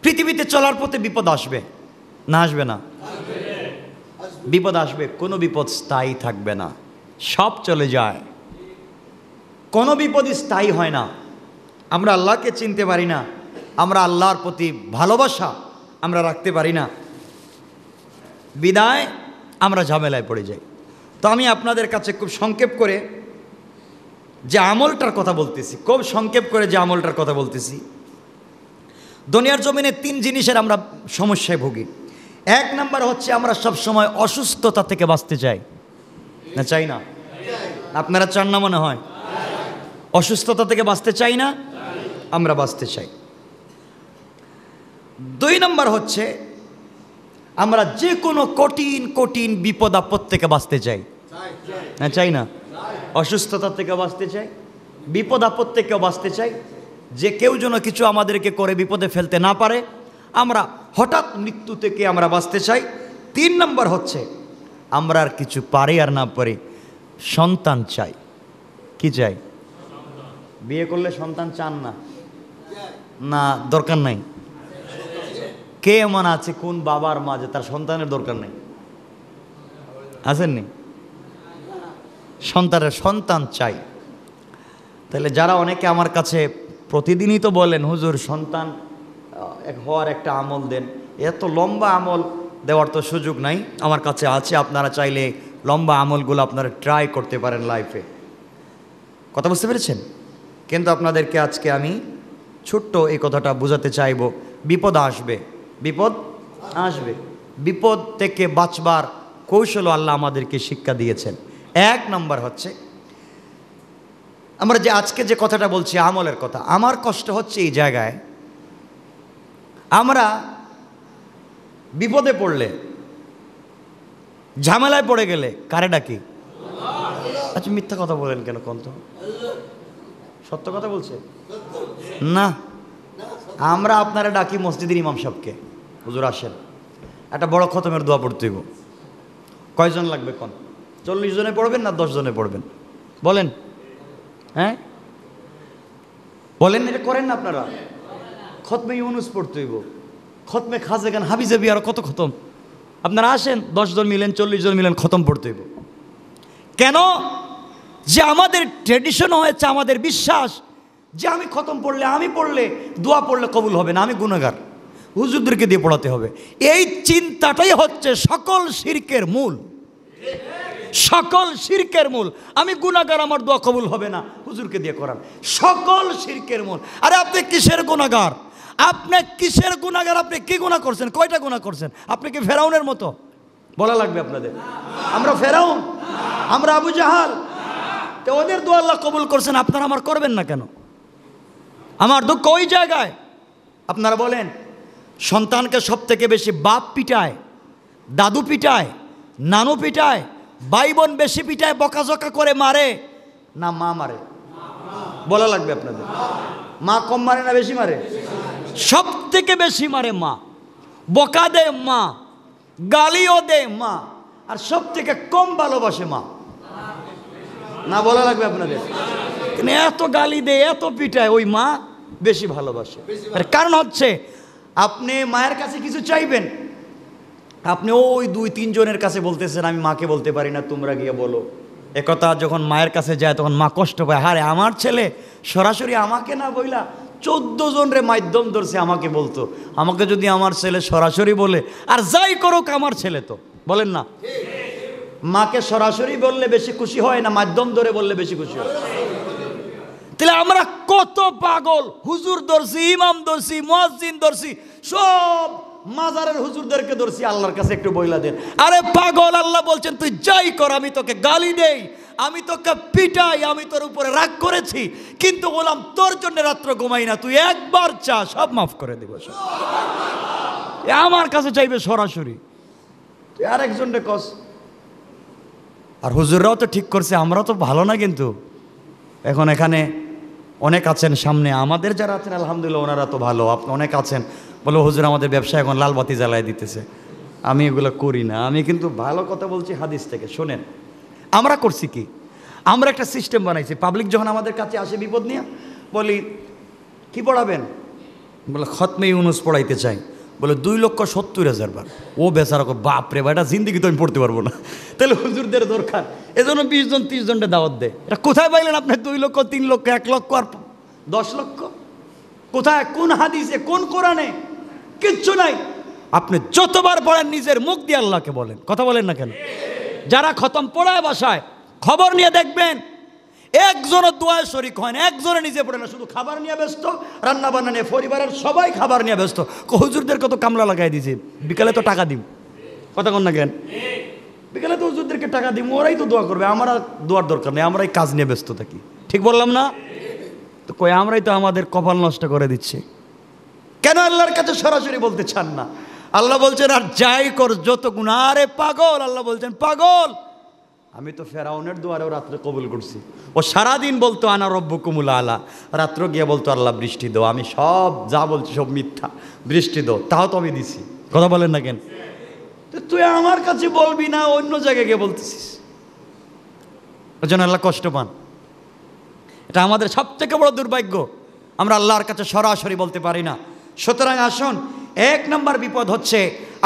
পৃথিবীতে চলার পথে বিপদ আসবে না, আসবে না? বিপদ আসবে, কোনো বিপদ স্থায়ী থাকবে না, সব চলে যায়। কোনো বিপদই স্থায়ী হয় না। আমরা আল্লাহকে চিনতে পারি না, আমরা আল্লাহর প্রতি ভালোবাসা আমরা রাখতে পারি না, বিদায় আমরা ঝামেলায় পড়ে যাই। তো আমি আপনাদের কাছে খুব সংক্ষেপ করে যে আমলটার কথা বলতেছি, খুব সংক্ষেপ করে যে আমলটার কথা বলতেছি, দুনিয়ার জমিনে 3 জিনিসের আমরা সমস্যায় ভুগি। 1 নাম্বার হচ্ছে আমরা সব সময় অসুস্থতা থেকে বাঁচতে চাই, না চাই না? আপনারা চান না মনে হয়? অসুস্থতা থেকে বাঁচতে চাই না, আমরা বাঁচতে চাই। 2 নাম্বার হচ্ছে আমরা যে কোনো কঠিন কঠিন বিপদ আপদ থেকে বাঁচতে চাই, না চাই না? অসুস্থতা থেকে বাঁচতে চাই, বিপদ আপদ থেকেও বাঁচতে চাই, যে কেউ যেন কিছু আমাদেরকে করে বিপদে ফেলতে না পারে, আমরা হঠাৎ মৃত্যু থেকে আমরা বাঁচতে চাই। 3 নাম্বার হচ্ছে আমরা আর কিছু পারি আর না পারি, সন্তান চাই। কি চাই? বিয়ে করলে সন্তান চান না? না, দরকার নাই? কে এমন আছে কোন বাবার মা যে তার সন্তানের দরকার নেই? আছেননি? সন্তান চাই। তাহলে যারা অনেকে আমার কাছে প্রতিদিনই তো বলেন, হুজুর সন্তান হওয়ার একটা আমল দেন, এত লম্বা আমল দেওয়ার তো সুযোগ নাই, আমার কাছে আছে, আপনারা চাইলে লম্বা আমলগুলো আপনারা ট্রাই করতে পারেন লাইফে। কথা বুঝতে পেরেছেন? কিন্তু আপনাদেরকে আজকে আমি ছোট্ট এই কথাটা বোঝাতে চাইব, বিপদ আসবে, বিপদ আসবে। বিপদ থেকে বাঁচবার কৌশল আল্লাহ আমাদেরকে শিক্ষা দিয়েছেন। 1 নম্বর হচ্ছে, আমরা যে আজকে যে কথাটা বলছি আমলের কথা, আমার কষ্ট হচ্ছে এই জায়গায়, আমরা বিপদে পড়লে, ঝামেলায় পড়ে গেলে কারে ডাকি? আচ্ছা মিথ্যা কথা বলেন কেন কোন? তো সত্য কথা বলছে না? আমরা আপনারা ডাকি মসজিদের ইমাম সাহেবকে, হুজুর আসেন একটা বড় খতমের দোয়া পড়তে হইব। কয়জন লাগবে কোন? 40 জনে পড়বেন না 10 জনে পড়বেন? বলেন, হ্যাঁ বলেন, এটা করেন না আপনারা? খতমে ইউনুস পড়তে হইব, খতমে খাজেগান হাবিজাবি, আর কত খতম। আপনারা আসেন 10 জন মিলেন, 40 জন মিলেন, খতম পড়তে হইব। কেন? যে আমাদের ট্রেডিশন হয়েছে, আমাদের বিশ্বাস যে আমি খতম পড়লে, আমি পড়লে, দোয়া পড়লে কবুল হবে না, আমি গুনাহগার, হুজুরদেরকে দিয়ে পড়াতে হবে। এই চিন্তাটাই হচ্ছে সকল শিরকের মূল, সকল শিরকের মূল। আমি গুনাহগার, আমার দোয়া কবুল হবে না, হুজুরকে দিয়ে করান, সকল শিরকের মূল। আরে আপনি কিসের গুনাহগার? আপনি কিসের গুনাহগার? আপনি কি গুনাহ করছেন? কয়টা গুনাহ করছেন? আপনি কি ফেরাউনের মতো? বলা লাগবে আপনাদের, আমরা ফেরাউন, আমরা আবু জাহাল, তো ওদের দোয়া আল্লাহ কবুল করছেন, আপনারা আমার করবেন না কেন? আমার দুঃখ ওই জায়গায়। আপনারা বলেন, সন্তানকে সব থেকে বেশি বাপ পিটায়, দাদু পিটায়, নানু পিটায়, ভাই বোন বেশি পিটায়, বকাঝকা করে মারে না মা মারে? বলা লাগবে আপনাদের। মা কম মারে না বেশি মারে? সব থেকে বেশি মারে মা, বকা দেয় মা, গালিও দেয় মা, আর সব থেকে কম ভালোবাসে মা। না বলা লাগবে আপনাদের? কিন্তু এত গালি দেয়, এত পিটায়, ওই মা বেশি ভালোবাসে। কারণ হচ্ছে আপনি মায়ের কাছে কিছু চাইবেন, আপনি ওই 2-3 জনের কাছে বলতেছেন, আমি মাকে বলতে পারি না, তোমরা গিয়ে বলো। একথা যখন মায়ের কাছে যায় তখন মা কষ্ট পায়, হারে আমার ছেলে সরাসরি আমাকে না বইলা 14 জনের মাধ্যম ধরছে আমাকে বলতো, আমাকে যদি আমার ছেলে সরাসরি বলে, আর যাই করুক আমার ছেলে, তো বলেন না, মাকে সরাসরি বললে বেশি খুশি হয় না মাধ্যম ধরে বললে বেশি খুশি হয়? তাহলে আমরা কত পাগল, হুজুর ধরছি, ইমাম ধরছি, মুয়াজ্জিন ধরছি, সব মাজারের হুজুরদেরকে ধরছি, আল্লাহর কাছে একটু বইলা দেন। আরে পাগল, আল্লাহ বলছেন তুই যাই কর, আমি তোকে গালি দেই, আমি তোকে পিটাই, আমি তোর উপরে রাগ করেছি, কিন্তু বললাম তোর জন্য রাত্র ঘুমাই না, তুই একবার চা, সব মাফ করে দেব। আমার কাছে চাইবে সরাসরি, তুই আরেকজনকে কস। আর হুজুররাও তো ঠিক করছে, আমরাও তো ভালো না, কিন্তু এখন এখানে অনেক আছেন সামনে, আমাদের যারা আছেন আলহামদুলিল্লাহ ওনারা তো ভালো, আপনি অনেক আছেন বলো হুজুর আমাদের ব্যবসা এখন লাল বাতি জ্বালায় দিতেছে, আমি এগুলো করি না। আমি কিন্তু ভালো কথা বলছি হাদিস থেকে, শোনেন আমরা করছি কি, আমরা একটা সিস্টেম বানাইছি, পাবলিক যখন আমাদের কাছে আসে বিপদ নিয়ে, বলি কি পড়াবেন? বলে খতমে ইউনুস পড়াইতে চাই, বলে 2,70,000 বার। ও বেচারা বাপরে বা, এটা জিন্দিগি তো আমি পড়তে পারবো না, তাহলে হুজুরদের দরকার। এজন্য 20 জন 30 জনটা দাওয়াত দেয়। এটা কোথায় পাইলেন আপনি 2 লক্ষ 3 লক্ষ 1 লক্ষ আর 10 লক্ষ? কোথায়, কোন হাদিসে, কোন কোরআনে? কিচ্ছু নাই। আপনি যতবার পড়েন নিজের মুখ দিয়ে আল্লাহকে বলেন, কথা বলেন না কেন? যারা খতম পড়ায় বাসায়, খবর নিয়ে দেখবেন একজনের দোয়ায় শরীক হয় না, একজনে নিজে পড়ে না, শুধু খাবার নিয়ে ব্যস্ত, রান্না বান্না নিয়ে, পরিবারের সবাই খাবার নিয়ে ব্যস্ত। হুজুরদের কত কামলা লাগাই দিয়েছে, বিকালে তো টাকা দিম, কথা কন না কেন? বিকালে তো হুজুরদেরকে টাকা দিম, ওরাই তো দোয়া করবে, আমরা দোয়ার দরকার নেই, আমরাই কাজ নিয়ে ব্যস্ত থাকি। ঠিক বললাম না? তো কই আমরাই তো আমাদের কপাল নষ্ট করে দিচ্ছি। কেন আল্লাহর কাছে সরাসরি বলতে চান না? আল্লাহ বলছেন আর যাই কর যত গুনাহ, আরে পাগল, আল্লাহ বলছেন পাগল, আমি তো ফেরাউনের দুয়ারেও রাত্রে কবুল করছি। ও সারাদিন বলতো আনা রব্বুকুমুল আলা, রাত্র গিয়ে বলতো আল্লাহ বৃষ্টি দাও, আমি সব যা বলছি সব মিথ্যা, বৃষ্টি দাও, তাও তো আমি দিছি। কথা বলেন না কেন? তুই আমার কাছে বলবি না, অন্য জায়গায় গিয়ে বলতেছিস। ওই জন্য আল্লাহ কষ্ট পান। এটা আমাদের সব থেকে বড় দুর্ভাগ্য, আমরা আল্লাহর কাছে সরাসরি বলতে পারি না। সুতরাং আসুন, 1 নম্বর বিপদ হচ্ছে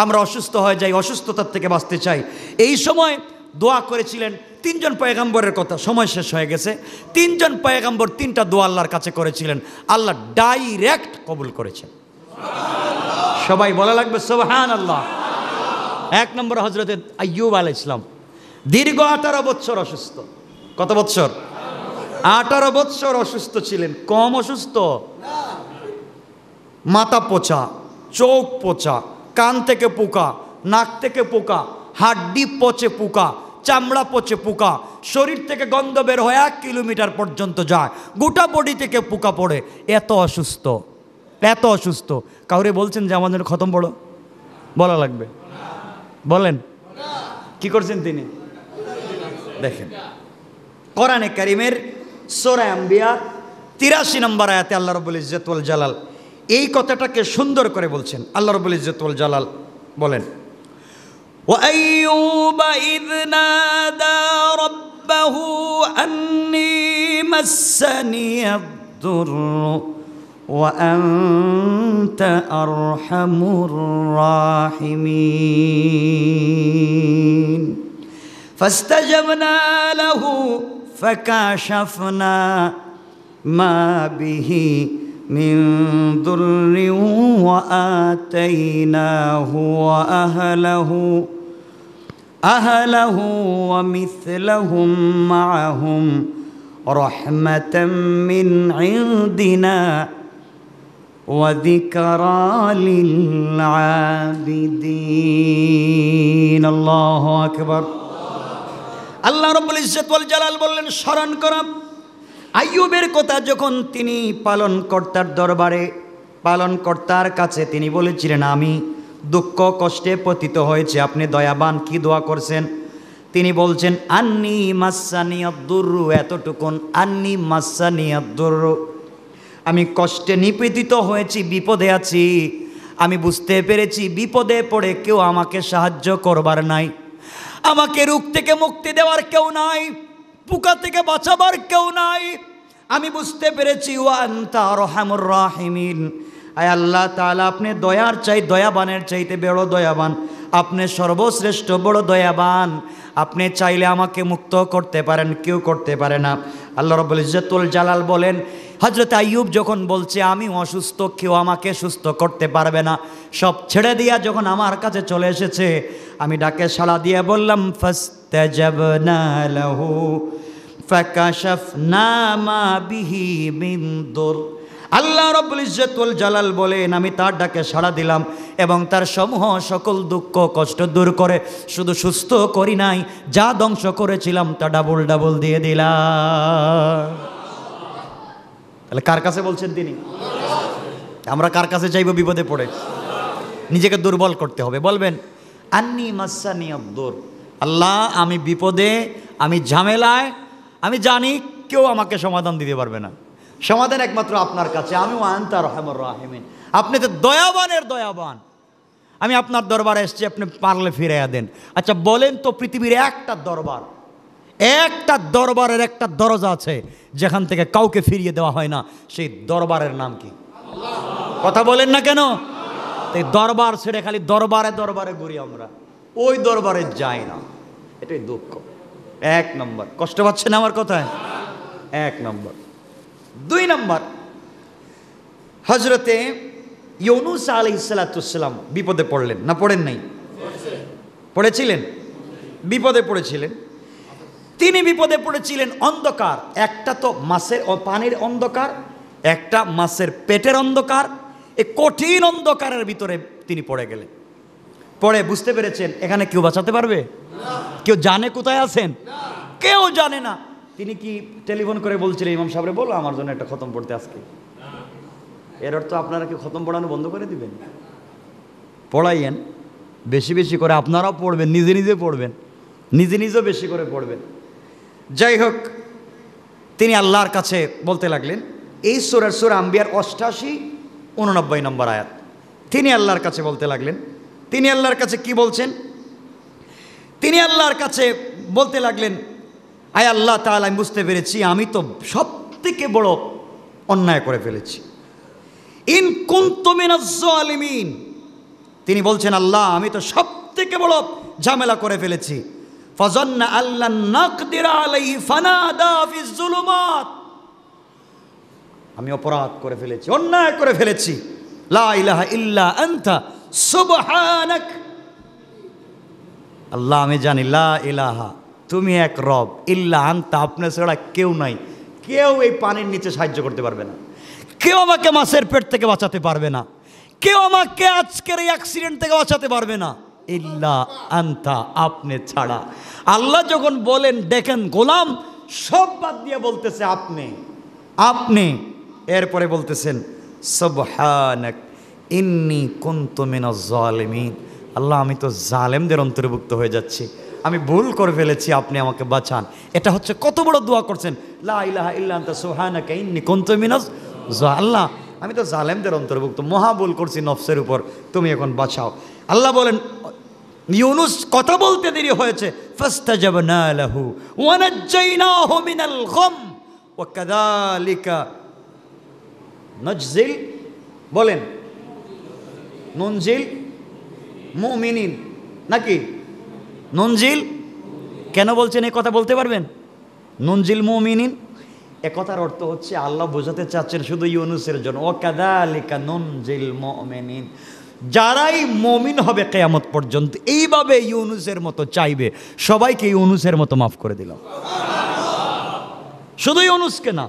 আমরা অসুস্থ হয়ে যাই, অসুস্থতার থেকে বাঁচতে চাই। এই সময় দোয়া করেছিলেন 3 জন পয়গম্বরের কথা, সময় শেষ হয়ে গেছে। 3 জন পয়গম্বর 3টা দোয়া আল্লাহর কাছে করেছিলেন, আল্লাহ ডাইরেক্ট কবুল করেছেন। সবাই বলা লাগবে সুবহানাল্লাহ। 1 নম্বর হযরত আইয়ুব আলাইহিস সালাম, দীর্ঘ 18 বছর অসুস্থ। কত বছর? 18 বছর অসুস্থ ছিলেন। কম অসুস্থ? মাথা পোচা, চোখ পোচা, কান থেকে পোকা, নাক থেকে পোকা, হাড্ডি পচে পোকা, চামড়া পচে পোকা, শরীর থেকে গন্ধ বের হয়ে 1 কিলোমিটার পর্যন্ত যায়, গোটা বডি থেকে পোকা পড়ে। এত অসুস্থ, এত অসুস্থ। কাউরে বলছেন যে আমাদের খতম পড়ো? বলা লাগবে? বলেন কি করছেন তিনি? দেখেন কোরআনে কারীমের সূরা আম্বিয়া 83 নম্বর আয়াতে আল্লাহ রাব্বুল ইজ্জত ওয়াল জালাল এই কথাটাকে সুন্দর করে বলছেন। আল্লাহ রাব্বুল ইজ্জত ওয়াল জালাল বলেন, وَأَيُّوبَ إِذْ نَادَى رَبَّهُ أَنِّي مَسَّنِيَ الضُّرُّ وَأَنْتَ أَرْحَمُ الراحمين فاستجبنا له فكشفنا ما به من ضر وآتيناه أهله ومثلهم معهم رحمة من عندنا وذكرى للعابدين الله أكبر। আল্লাহ রাব্বুল ইজ্জত ওয়াল জালাল বললেন, স্মরণ করো আইয়ুবের কথা যখন তিনি পালনকর্তার দরবারে, পালনকর্তার কাছে তিনি বলেছিলেন আমি দুঃখ কষ্টে পতিত হয়েছে, আপনি দয়াবান, কি দোয়া করছেন? তিনি বলছেন আন্নি মাসানিয়াদ-দুররু, এতটুকুন, আন্নি মাসানিয়াদ-দুররু, আমি কষ্টে নিপীড়িত হয়েছি, বিপদে আছি, আমি বুঝতে পেরেছি বিপদে পড়ে কেউ আমাকে সাহায্য করবার নাই, আমাকে রোগ থেকে মুক্তি দেওয়ার কেউ নাই, পোকা থেকে বাঁচাবার কেউ নাই। আমি বুঝতে পেরেছি ওয়া আনতা আরহামুর রাহিমিন, আয় আল্লাহ তাআলা আপনি দয়ার চাই, দয়াবানের চাইতে বড় দয়াবান, আপনি সর্বশ্রেষ্ঠ বড় দয়াবান, আপনি চাইলে আমাকে মুক্ত করতে পারেন, কেউ করতে পারে না। আল্লাহ রাব্বুল ইজ্জতুল জালাল বলেন, হযরত আইয়ুব যখন বলছে আমি অসুস্থ, কেউ আমাকে সুস্থ করতে পারবে না, সব ছেড়ে দিয়া যখন আমার কাছে চলে এসেছে, আমি ডাকে সাড়া দিয়ে বললাম ফাস্তাজাবনা লাহু ফাকাশাফনা মা বিহি মিন দুর। আল্লাহ রাব্বুল ইজ্জত ওয়াল জালাল বলেন, আমি তার ডাকে সাড়া দিলাম এবং তার সমূহ সকল দুঃখ কষ্ট দূর করে শুধু সুস্থ করি নাই, যা ধ্বংস করেছিলাম তা ডাবল ডাবল দিয়ে দিলাম। তাহলে কার কাছে বলছেন তিনি? আমরা কার কাছে চাইব বিপদে পড়ে? নিজেকে দুর্বল করতে হবে। বলবেন আন্নি মাসানিয়াদ-দুর, আল্লাহ আমি বিপদে, আমি ঝামেলায়, আমি জানি কেউ আমাকে সমাধান দিতে পারবে না, সমাধান একমাত্র আপনার কাছে। আমি ওয়া আনতা আরহামুর রাহিমিন, আপনি তো দয়াবানের দয়াবান, আমি আপনার দরবারে এসেছি, আপনি পারলে ফিরাইয়া দেন। আচ্ছা বলেন তো, পৃথিবীর একটা দরবার, একটা দরবারের একটা দরজা আছে যেখান থেকে কাউকে ফিরিয়ে দেওয়া হয় না, সেই দরবারের নাম কি? কথা বলেন না কেন? তাই দরবার ছেড়ে খালি দরবারে দরবারে ঘুরি আমরা, ওই দরবারে যাই না। এটাই দুঃখ। এক নম্বর, কষ্ট পাচ্ছেন আমার কথায়? এক নম্বর। দুই নম্বর, হজরতে ইউনুস আলাইহিস সালাম বিপদে পড়লেন না পড়েন নাই? পড়েছিলেন, বিপদে পড়েছিলেন। তিনি বিপদে পড়েছিলেন। অন্ধকার, একটা তো মাছের পানির অন্ধকার, একটা মাছের পেটের অন্ধকার। এই কঠিন অন্ধকারের ভিতরে তিনি পড়ে গেলেন। পড়ে বুঝতে পেরেছেন এখানে কেউ বাঁচাতে পারবে? কেউ জানে কোথায় আছেন? কেউ জানে না। তিনি কি টেলিফোন করে বলছিলেন ইমাম সাহেবরে বলো আমার জন্য একটা খতম পড়তে আজকে? এর অর্থ আপনারা কি খতম পড়ানো বন্ধ করে দিবেন? পড়াইয়েন, বেশি বেশি করে আপনারাও পড়বেন, নিজে নিজে পড়বেন, নিজে নিজেও বেশি করে পড়বেন। যাই হোক, তিনি আল্লাহর কাছে বলতে লাগলেন। এই সূরা আম্বিয়ার 88-89 নম্বর আয়াত। তিনি আল্লাহর কাছে বলতে লাগলেন। তিনি আল্লাহর কাছে কি বলছেন? তিনি আল্লাহর কাছে বলতে লাগলেন, আয় আল্লাহ তাআলা, আমি বুঝতে পেরেছি আমি তো সব থেকে বড় অন্যায় করে ফেলেছি। ইন কুনতু মিনাজ জালিমিন। তিনি বলছেন আল্লাহ আমি তো সব থেকে বড় ঝামেলা করে ফেলেছি। ফাযান্না আল্লান নাকদিরা আলাইহি ফানাদা ফিজ যুলুমাত। আমি অপরাধ করে ফেলেছি, অন্যায় করে ফেলেছি। লা ইলাহা ইল্লা আনতা সুবহানাক। আল্লাহ আমি জানি লা ইলাহা, তুমি এক রব, ইল্লা আনতা, আপনি ছাড়া কেউ নাই। কেউ এই পানির নিচে সাহায্য করতে পারবে না, কেউ আমাকে মাছের পেট থেকে বাঁচাতে পারবে না, কেউ আমাকে আজকের এই অ্যাক্সিডেন্ট থেকে বাঁচাতে পারবে না, ইল্লা আনতা, আপনি ছাড়া। আল্লাহ যখন বলেন, দেখেন গোলাম সব বাদ দিয়ে বলতেছে আপনি, আপনি। এরপরে বলতেছেন সুবহানাক ইন্নী কুনতু মিনাজ জালিমিন। আল্লাহ আমি তো জালেমদের অন্তর্ভুক্ত হয়ে যাচ্ছি, আমি ভুল করে ফেলেছি, আপনি আমাকে বাঁচান। এটা হচ্ছে কত বড় দোয়া করছেন, লা ইলাহা ইল্লা আনতা সুবহানাকা ইন্নী কুনতু মিনাজ জালিমিন। আল্লাহ আমি তো জালেমদের অন্তর্ভুক্ত, মহা ভুল করছি নফসের উপর, তুমি এখন বাঁচাও। আল্লাহ বলেন ইউনুস কথা বলতে দেরি হয়েছে। ফাস্তাজাবনা লাহু ওয়া নাজ্জাইনাহু মিনাল গাম ওয়া কাযালিকা নাজজিল, বলেন নুনজিল মুমিনিন নাকি নুনজিল? কেন বলছেন এই কথা বলতে পারবেন? নুনজিল মুমিনিন, এ কথার অর্থ হচ্ছে আল্লাহ বোঝাতে চাচ্ছেন শুধু ইউনুসের জন্য, ও কাযালিকা নুনজিল মুমিনিন, যারাই মুমিন হবে কিয়ামত পর্যন্ত এইভাবে ইউনুসের মতো চাইবে, সবাইকে ইউনুসের মতো মাফ করে দিলাম। শুধু ইউনুসকে না,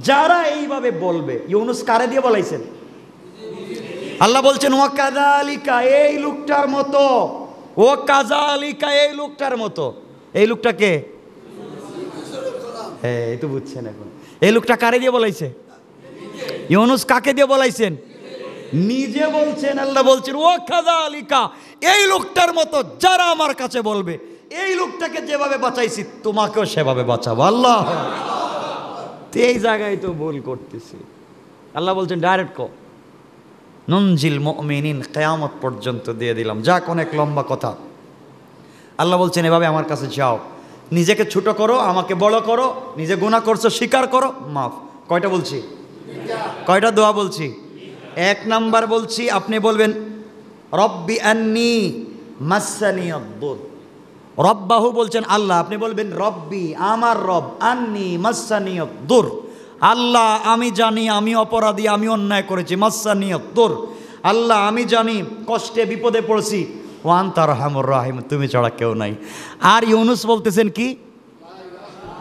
যারা এইভাবে বলবে। ইউনুস কারে দিয়ে বলাইছেন? আল্লাহ বলছেন ও কাযালিকা, এই লোকটার মতো, ও কাযালিকা, এই লোকটার মতো। এই লোকটা কে? হ্যাঁ এই তো বুঝছেন এখন। এই লোকটা কারে দিয়ে বলাইছে? ইউনুস কাকে দিয়ে বলাইছেন? নিজে বলছেন। আল্লাহ বলছেন ও কাযালিকা, এই লোকটার মতো যারা আমার কাছে বলবে, এই লোকটাকে যেভাবে বাঁচাইছি তোমাকেও সেভাবে বাঁচাবো। আল্লাহ, এই জায়গায় তো ভুল করতেছি। আল্লাহ বলছেন ডাইরেক্ট কো নুনজিল মুমিনিন, কিয়ামত পর্যন্ত দিয়ে দিলাম। যাক অনেক লম্বা কথা। আল্লাহ বলছেন এভাবে আমার কাছে যাও, নিজেকে ছোট করো, আমাকে বড় করো, নিজে গুনাহ করছো স্বীকার করো, মাফ। কয়টা বলছি? কয়টা দোয়া বলছি? এক নাম্বার বলছি আপনি বলবেন রব্বি আন্নি মাসানিয়াদ-দুর। রব্বাহু বলছেন আল্লাহ, আপনি বলবেন রব্বি আমার রব, আন্নি মাসানিয়াদ-দুর, আল্লাহ আমি জানি আমি অপরাধী, আমি অন্যায় করেছি, মাসানিয়াদ-দুর, আল্লাহ আমি জানি কষ্টে বিপদে পড়ছি, ওয়া আনতা আরহামুর রাহিম, তুমি ছাড়া কেউ নাই। আর ইউনুস বলতেছেন কি?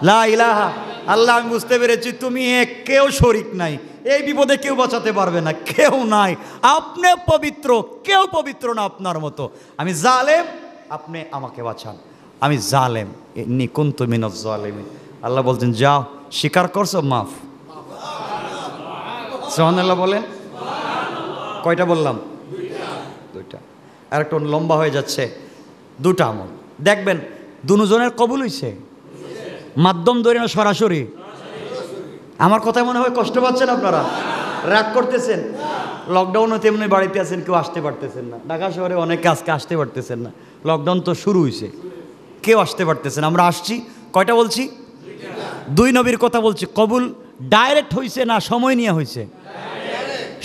লা ইলাহা, আল্লাহ আমি বুঝতে পেরেছি তুমি এক, কেউ শরীক নাই, এই বিপদে কেউ বাঁচাতে পারবে না, কেউ নাই, আপনি পবিত্র, কেউ পবিত্র না আপনার মতো, আমি জালেম, আপনি আমাকে বাঁচান, আমি জালেম, ইন্নী কুনতু মিনাজ জালিমিন। আল্লাহ বলছেন যাও, স্বীকার করছো, মাফ। সুবহানাল্লাহ বলেন। কয়টা বললাম? দুইটা। আর একটা লম্বা হয়ে যাচ্ছে। দুটা আমল দেখবেন দুজনের কবুল হইছে, মাধ্যম ধরে না সরাসরি? আমার কথা মনে হয় কষ্ট পাচ্ছেন আপনারা, রাগ করতেছেন। লকডাউনে তেমনি বাড়িতে আছেন, কেউ আসতে পারতেছেন না। ঢাকা শহরে অনেকে আজকে আসতে পারতেছেন না, লকডাউন তো শুরু হয়েছে, কেউ আসতে পারতেছেন। আমরা আসছি। কয়টা বলছি? দুই নবীর কথা বলছি। কবুল ডাইরেক্ট হয়েছে না সময় নিয়ে হয়েছে?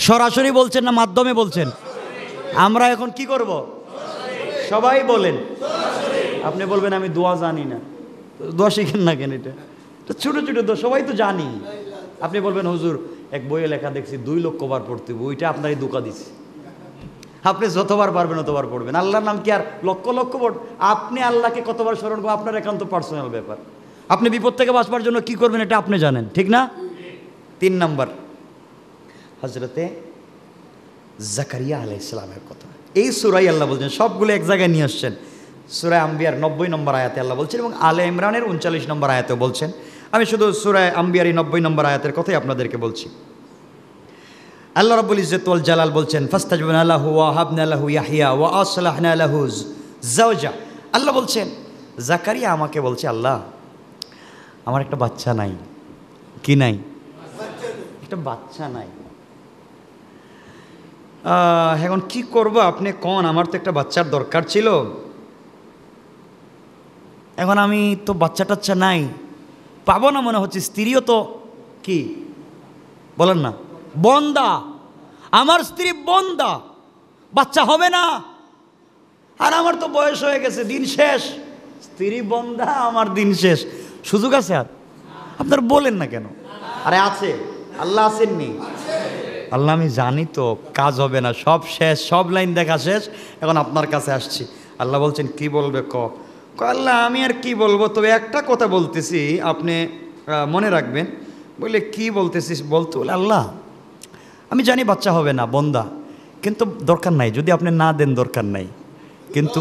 সরাসরি বলছেন না মাধ্যমে বলছেন? আমরা এখন কি করব? সবাই বলেন। আপনি বলবেন আমি দোয়া জানি না। দোয়া শিখেন না কেন? এটা ছোট ছোট দোয়া সবাই তো জানি। আপনি বলবেন হুজুর এক বইয়ে লেখা দেখছি 2 লক্ষ বার পড়তে হবে, ওইটা আপনারই ধোঁকা দিচ্ছে। আপনি যতবার পারবেন ততবার পড়বেন। আল্লাহর নাম কি আর লক্ষ লক্ষ আপনি আল্লাহকে কতবার স্মরণ করবেন আপনার একান্ত পার্সোনাল ব্যাপার। আপনি বিপদ থেকে বাঁচবার জন্য কি করবেন এটা আপনি জানেন, ঠিক না? 3 নম্বর হযরতে জাকারিয়া আলাইহিস সালামের কথা। এই সূরায় আল্লাহ বলছেন, সবগুলো এক জায়গায় নিয়ে আসছেন। সূরা আম্বিয়ার 90 নম্বর আয়াতে আল্লাহ বলছেন এবং আলে ইমরানের 39 নম্বর আয়াতেও বলছেন। আমি শুধু সূরা আম্বিয়ার 90 নম্বর আয়াতের কথাই আপনাদেরকে বলছি। আল্লাহ রাব্বুল ইজ্জত ওয়াল জালাল বলছেন, ফাস্তাজবানা লাহু ওয়া হাবনা লাহু ইয়াহইয়া ওয়া আসলাহনা লাহু যাওজা। আল্লাহ বলছেন, জাকারিয়া আমাকে বলছে, আল্লাহ আমার একটা বাচ্চা নাই। কি নাই? একটা বাচ্চা নাই। এখন কি করব আপনি কোন? আমার তো একটা বাচ্চার দরকার ছিল। এখন আমি তো বাচ্চা টাচ্চা নাই, পাবো না মনে হচ্ছে। স্ত্রীও তো কি বলেন না, বন্দা। আমার স্ত্রী বন্দা, বাচ্চা হবে না। আর আমার তো বয়স হয়ে গেছে, দিন শেষ। স্ত্রী বন্দা, আমার দিন শেষ। সুযোগ আছে আর? আপনার বলেন না কেন? আরে আছে, আল্লাহ আসেননি? আল্লাহ আমি জানি তো কাজ হবে না, সব শেষ, সব লাইন দেখা শেষ, এখন আপনার কাছে আসছি। আল্লাহ বলছেন কি বলবে ক? আল্লাহ আমি আর কি বলবো, তবে একটা কথা বলতেছি, আপনি মনে রাখবেন। বলে কি বলতেছিস? বলতে বলে আল্লাহ আমি জানি বাচ্চা হবে না, বন্দা, কিন্তু দরকার নাই, যদি আপনি না দেন দরকার নাই, কিন্তু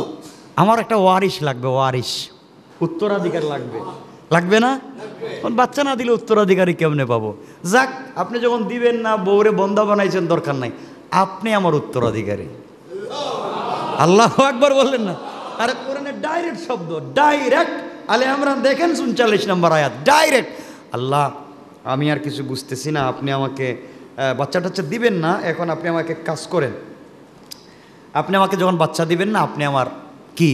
আমার একটা ওয়ারিশ লাগবে, ওয়ারিশ, উত্তরাধিকার লাগবে। লাগবে না? বাচ্চা না দিলে উত্তরাধিকারী কেমনে পাবো? যাক, আপনি যখন দিবেন না, বউরে বন্দা বানাইছেন, দরকার নাই, আপনি আমার উত্তরাধিকারী। আল্লাহু আকবার বললেন না? আরে কোরআনে ডাইরেক্ট শব্দ, ডাইরেক্ট। আলে ইমরান দেখেন 39 নম্বর আয়াত, ডাইরেক্ট। আল্লাহ আমি আর কিছু বুঝতেছি না, আপনি আমাকে বাচ্চা টাচ্চা দিবেন না, এখন আপনি আমাকে কাজ করেন। আপনি আমাকে যখন বাচ্চা দিবেন না, আপনি আমার কি?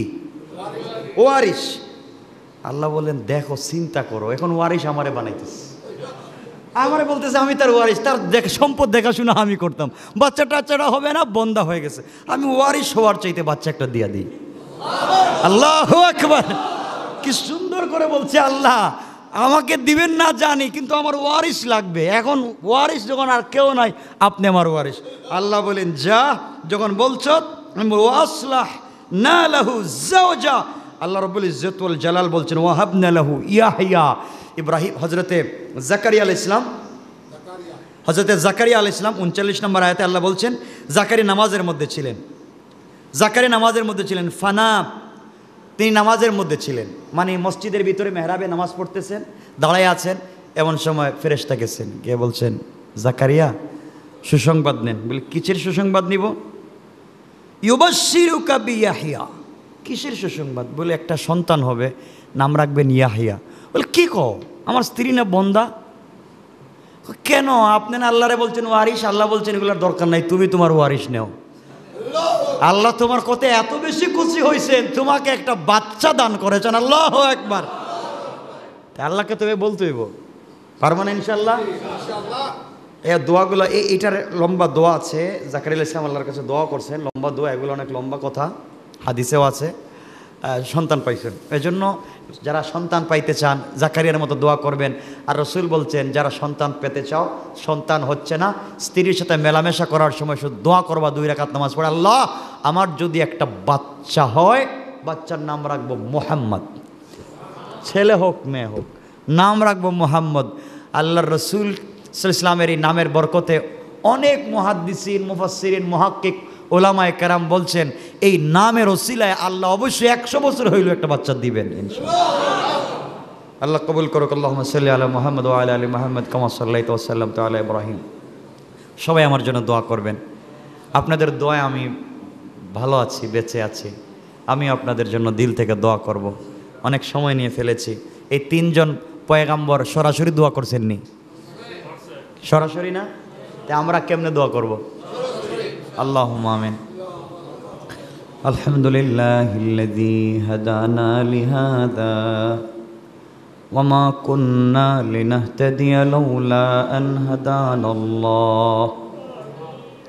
ওয়ারিশ। আল্লাহ বলেন দেখো, চিন্তা করো, এখন ওয়ারিশ আমারে বানাইতেছে, আমারে বলতেছে আমি তার ওয়ারিশ, তার সম্পদ দেখাশোনা আমি করতাম, বাচ্চা টাচ্চাটা হবে না, বন্দা হয়ে গেছে, আমি ওয়ারিশ হওয়ার চাইতে বাচ্চা একটা দিয়া দিই। আল্লাহু আকবার! কি সুন্দর করে বলছে আল্লাহ, আমাকে দিবেন না জানি, কিন্তু আমার ওয়ারিশ লাগবে। এখন ওয়ারিশ যখন আর কেউ নাই, আপনি আমার ওয়ারিশ। আল্লাহ বলেন যা, যখন বলছো ওয়াসলাহ না লাহু যাওজা। আল্লাহ রাব্বুল ইজ্জত ওয়াল জালাল বলছেন ওয়াহাবনা লাহু ইয়াহইয়া। ইব্রাহিম হযরতে জাকারিয়া আলাইহিস সালাম, হযরতে জাকারিয়া আলাইহিস সালাম 39 নম্বর আয়াতে আল্লাহ বলছেন, জাকারিয়া নামাজের মধ্যে ছিলেন। জাকারিয়া নামাজের মধ্যে ছিলেন, ফানা, তিনি নামাজের মধ্যে ছিলেন, মানে মসজিদের ভিতরে মেহরাবে নামাজ পড়তেছেন, দাঁড়ায় আছেন। এমন সময় ফেরেশতা গেছেন, গিয়ে বলছেন জাকারিয়া সুসংবাদ নেন। বলে কিসের সুসংবাদ নিব? ইউবাশশিরুকা বিয়াহইয়া। কিসের সুসংবাদ? বলে একটা সন্তান হবে, নাম রাখবেন ইয়াহইয়া। বলে কি কও, আমার স্ত্রী না বন্দা? কেন? আপনি না আল্লাহরে বলছেন ওয়ারিশ, আল্লাহ বলছেন এগুলোর দরকার নাই, তুমি তোমার ওয়ারিশ নেও। আল্লাহ তোমার কথা এত বেশি খুশি হয়েছেন, তোমাকে একটা বাচ্চা দান করেছেন। আল্লাহু আকবার! আল্লাহকে তবে বলতে হইব, পারবো না ইনশাল্লাহ। এই দোয়াগুলো, এইটার লম্বা দোয়া আছে, জাকারিয়া আলাইহিস সালাম আল্লাহর কাছে দোয়া করছেন, লম্বা দোয়া, এগুলো অনেক লম্বা কথা, হাদিসেও আছে। সন্তান পাইছেন, এই জন্য যারা সন্তান পাইতে চান জাকারিয়ার মতো দোয়া করবেন। আর রসুল বলছেন যারা সন্তান পেতে চাও, সন্তান হচ্ছে না, স্ত্রীর সাথে মেলামেশা করার সময় শুধু দোয়া করবা, 2 রাকাত নামাজ পড়ে, আল্লাহ আমার যদি একটা বাচ্চা হয়, বাচ্চার নাম রাখবো মুহাম্মদ, ছেলে হোক মেয়ে হোক, নাম রাখবো মুহাম্মদ। আল্লাহর রসুল সাল্লাল্লাহু আলাইহি ওয়াসাল্লামের এই নামের বরকতে অনেক মুহাদ্দিসিন, মুফাসসিরিন, মুহাক্কিক, ওলামায়ে কেরাম বলছেন এই নামের ওসিলায় আল্লাহ অবশ্যই 100 বছর হইল একটা বাচ্চা দিবেন ইনশাআল্লাহ। আল্লাহ কবুল করুক। আল্লাহুম্মা সাল্লি আলা মুহাম্মদ ওয়া আলা আলি মুহাম্মদ কামা সাল্লাইতা ওয়া সাল্লামতা আলা ইব্রাহিম। সবাই আমার জন্য দোয়া করবেন। আপনাদের দোয়ায় আমি ভালো আছি, বেঁচে আছি। আমি আপনাদের জন্য দিল থেকে দোয়া করব। অনেক সময় নিয়ে ফেলেছি। এই 3 জন পয়গাম্বর সরাসরি দোয়া করছেননি? সরাসরি না? তা আমরা কেমনে দোয়া করব? আল্লাহুম্মা আমিন। আলহামদুলিল্লাহিল্লাযী হাদানা লিহাদা ওয়া মা কুন্না লিনাহতাদিয়া লাউলা আন হাদানাল্লাহ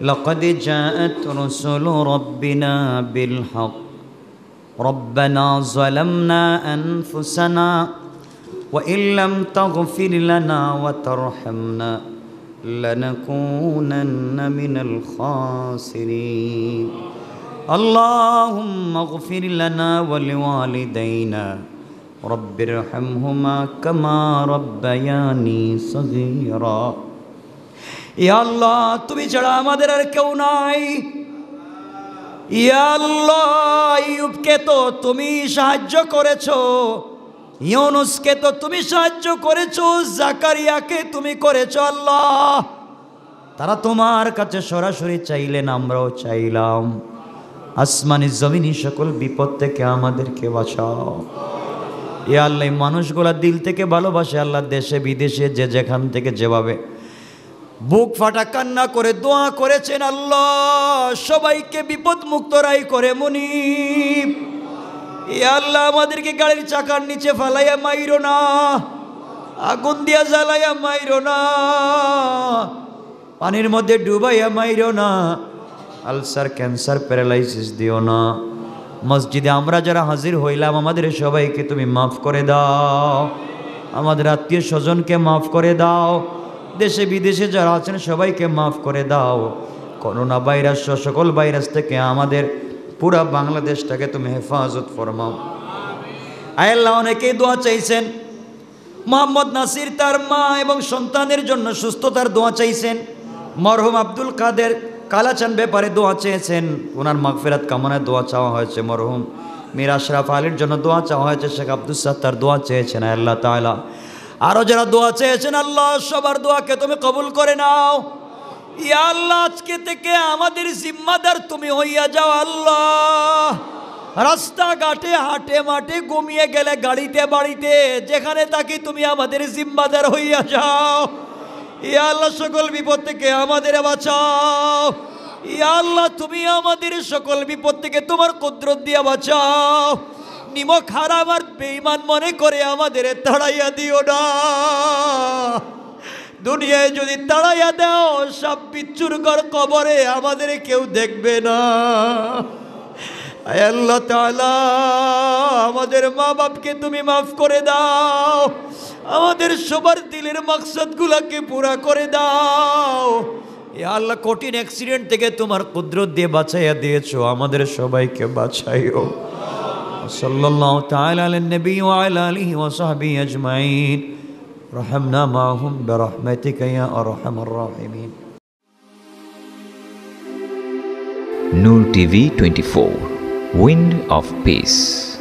لقد جاءت رسل ربنا بالحق ربنا ظلمنا أنفسنا وإن لم تغفر لنا وترحمنا لنكونن من الخاسرين اللهم اغفر لنا ولوالدينا رب ارحمهما كما ربياني صغيرا ইয়া আল্লাহ তুমি ছাড়া আমাদের আর কেউ নাই ইয়া আল্লাহ আইয়ুবকে তো তুমি সাহায্য করেছো ইউনুসকে তো তুমি সাহায্য করেছো জাকারিয়াকে তুমি করেছো আল্লাহ তারা তোমার কাছে সরাসরি চাইলেন আমরাও চাইলাম আসমানি জমিনি সকল বিপদ থেকে আমাদেরকে বাঁচাও ইয়া আল্লাহ মানুষগুলা দিল থেকে ভালোবাসে আল্লাহ দেশে বিদেশে যে যেখান থেকে যেভাবে বুক ফাটা কান্না করে দোয়া করেছেন আল্লাহ সবাইকে বিপদ মুক্ত রাই করে মুনিব ইয়া আল্লাহ আমাদেরকে গাড়ির চাকার নিচে ফালাইয়া মাইরো না আগুন দিয়া জ্বালাইয়া মাইরো না পানির মধ্যে ডুবাইয়া মাইরো না আলসার ক্যান্সার প্যারালাইসিস দিও না মসজিদে আমরা যারা হাজির হইলাম আমাদের সবাইকে তুমি মাফ করে দাও আমাদের আত্মীয় স্বজনকে মাফ করে দাও দেশে বিদেশে যারা আছেন সবাইকে মাফ করে দাও করোনা ভাইরাস সকল ভাইরাস থেকে আমাদের পুরা বাংলাদেশটাকে তুমি হেফাজত ফরমাও আয় আল্লাহ অনেকেই দোয়া চাইছেন মোহাম্মদ নাসির তার মা এবং সন্তানের জন্য সুস্থতার দোয়া চাইছেন মরহুম আব্দুল কাদের কালাচান ব্যাপারে দোয়া চেয়েছেন ওনার মাগফিরাত কামনায় দোয়া চাওয়া হয়েছে মরহুম মীর আশরাফ আলীর জন্য দোয়া চাওয়া হয়েছে শেখ আব্দুল সাত্তার দোয়া চেয়েছেন আল্লাহ তাআলা আরো যারা দোয়া চেয়েছেন আল্লাহ সবার দোয়াকে তুমি কবুল করে নাও ইয়া আল্লাহ আজকে থেকে আমাদের জিম্মাদার তুমি হইয়া যাও আল্লাহ রাস্তাঘাটে হাটে মাঠে ঘুমিয়ে গেলে গাড়িতে বাড়িতে যেখানে থাকি তুমি আমাদের জিম্মাদার হইয়া যাও ইয়া আল্লাহ সকল বিপদ থেকে আমাদের বাঁচাও ইয়া আল্লাহ তুমি আমাদের সকল বিপদ থেকে তোমার কুদরত দিয়ে বাঁচাও নিমক হারাম আর বেঈমান মনে করে আমাদের তাড়াইয়া দিও না দুনিয়ায় যদি তাড়াইয়া দাও সব বিচ্ছুর ঘর কবরে আমাদের কেউ দেখবে না আয় আল্লাহ তাআলা আমাদের মা বাপকে তুমি মাফ করে দাও আমাদের সবার দিলের মাকসাদগুলোকে পুরা করে দাও ইয়া আল্লাহ কঠিন অ্যাক্সিডেন্ট থেকে তোমার কুদরত দিয়ে বাঁচাইয়া দিয়েছো আমাদের সবাইকে বাঁচাইও সাল্লাল্লাহু তাআলা আলান নবী ওয়া আলা আলিহি ওয়া সাহবিহি আজমাইন রহমনা মাহুম বিরহমাতিকা ইয়া আরহামার রাহিমিন Noor TV 24 Wind of Peace